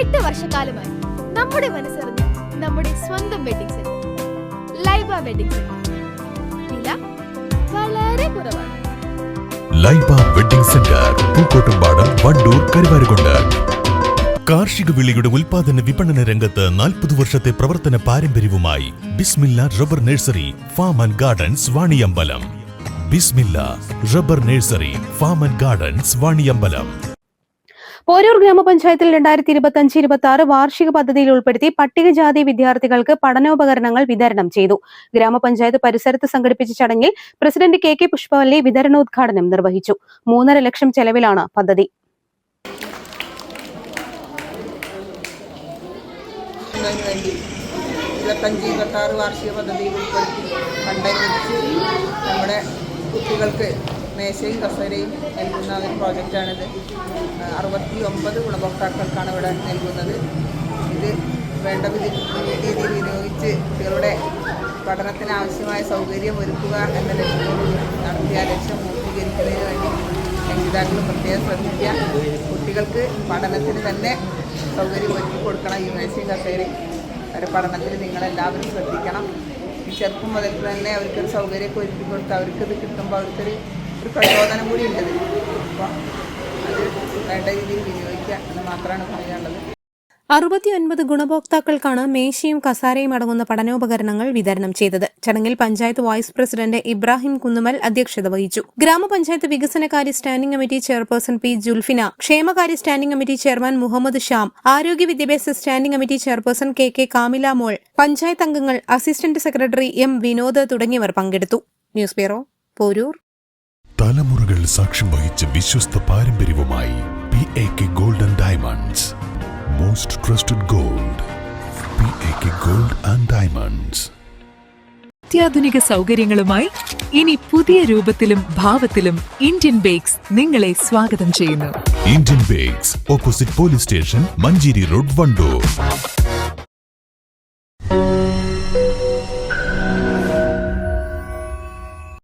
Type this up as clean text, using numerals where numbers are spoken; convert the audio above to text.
8 വർഷക്കാലമായി നമ്മുടെ മനസ്സറിഞ്ഞ് നമ്മുടെ സ്വന്തം wedding centre Laiba wedding centre. വില വളരെ കുറവാണ്. Laiba wedding centre, Pookkottumpadam, Wandoor, Karuvarakundu. കാർഷിക വിളിയുടെ ഉൽപാദന വിപണന രംഗത്ത് 40 വർഷത്തെ പ്രവർത്തന പാരമ്പര്യവുമായി Bismilla rubber nursery, farm and gardens, Vaniyambalam. Bismilla rubber nursery, farm and gardens, Vaniyambalam. Poroor ഗ്രാമപഞ്ചായത്തിൽ 2025-26 വാർഷിക പദ്ധതിയിൽ ഉൾപ്പെടുത്തി പട്ടികജാതി വിദ്യാർത്ഥികൾക്ക് പഠനോപകരണങ്ങൾ വിതരണം ചെയ്തു. ഗ്രാമപഞ്ചായത്ത് പരിസരത്ത് സംഘടിപ്പിച്ച ചടങ്ങിൽ പ്രസിഡന്റ് കെ പുഷ്പവല്ലി വിതരണോദ്ഘാടനം നിർവഹിച്ചു. 3.5 ലക്ഷം ചെലവിലാണ് പദ്ധതി. വാർഷിക പദ്ധതിയിൽ ഉൾപ്പെടുത്തി ഫണ്ടനുവദിച്ച് നമ്മുടെ കുട്ടികൾക്ക് മേശയും കസേരയും നൽകുന്ന ഒരു പ്രോജക്റ്റാണിത്. 69 ഗുണഭോക്താക്കൾക്കാണ് ഇവിടെ നൽകുന്നത്. ഇത് വേണ്ട രീതിയിൽ വിനിയോഗിച്ച് കുട്ടികളുടെ പഠനത്തിന് ആവശ്യമായ സൗകര്യം ഒരുക്കുക എന്ന ലക്ഷ്യത്തോട് നടത്തിയ ലക്ഷ്യം പൂർത്തീകരിക്കുന്നതിന് വേണ്ടി രക്ഷിതാക്കൾ പ്രത്യേകം ശ്രദ്ധിക്കുക. കുട്ടികൾക്ക് പഠനത്തിന് തന്നെ സൗകര്യം ഒരുക്കി കൊടുക്കണം. ഈ മേശയും കസേരയും അവരുടെ പഠനത്തിന് നിങ്ങളെല്ലാവരും ശ്രദ്ധിക്കണം. ഈ ചെറുപ്പം മുതൽ തന്നെ അവർക്കൊരു സൗകര്യമൊക്കെ ഒരുക്കി കൊടുത്ത് അവർക്കിത് കിട്ടുമ്പോൾ അവർക്കൊരു പ്രചോദനം കൂടി ഉണ്ടത്. അപ്പോൾ അത് വേണ്ട രീതിയിൽ വിനിയോഗിക്കുക എന്ന് മാത്രമാണ് പറയാനുള്ളത്. 69 ഗുണഭോക്താക്കൾക്കാണ് മേശയും കസാരയും അടങ്ങുന്ന പഠനോപകരണങ്ങൾ വിതരണം ചെയ്തത്. ചടങ്ങിൽ പഞ്ചായത്ത് വൈസ് പ്രസിഡന്റ് ഇബ്രാഹിം കുന്നുമൽ അധ്യക്ഷത വഹിച്ചു. ഗ്രാമപഞ്ചായത്ത് വികസനകാര്യ standing committee chairperson P Julfina, ക്ഷേമകാര്യ standing committee chairman Muhammad Shyam, ആരോഗ്യ വിദ്യാഭ്യാസ standing committee chairperson K Kamila Mol, panchayat അംഗങ്ങൾ, അസിസ്റ്റന്റ് സെക്രട്ടറി എം വിനോദ് തുടങ്ങിയവർ പങ്കെടുത്തു. News bureau, Porur. തലമുറകൾ സാക്ഷ്യം വഹിച്ച വിശ്വസ്ത പാരമ്പര്യവുമായി PAK gold and diamonds. Most trusted gold, PAK gold and diamonds. അത്യാധുനിക സൗകര്യങ്ങളുമായി ഇനി പുതിയ രൂപത്തിലും ഭാവത്തിലും ഇന്ത്യൻ ബേക്സ് നിങ്ങളെ സ്വാഗതം ചെയ്യുന്നു. Indian bakes, opposite police station, Manjeri road, Wandoor.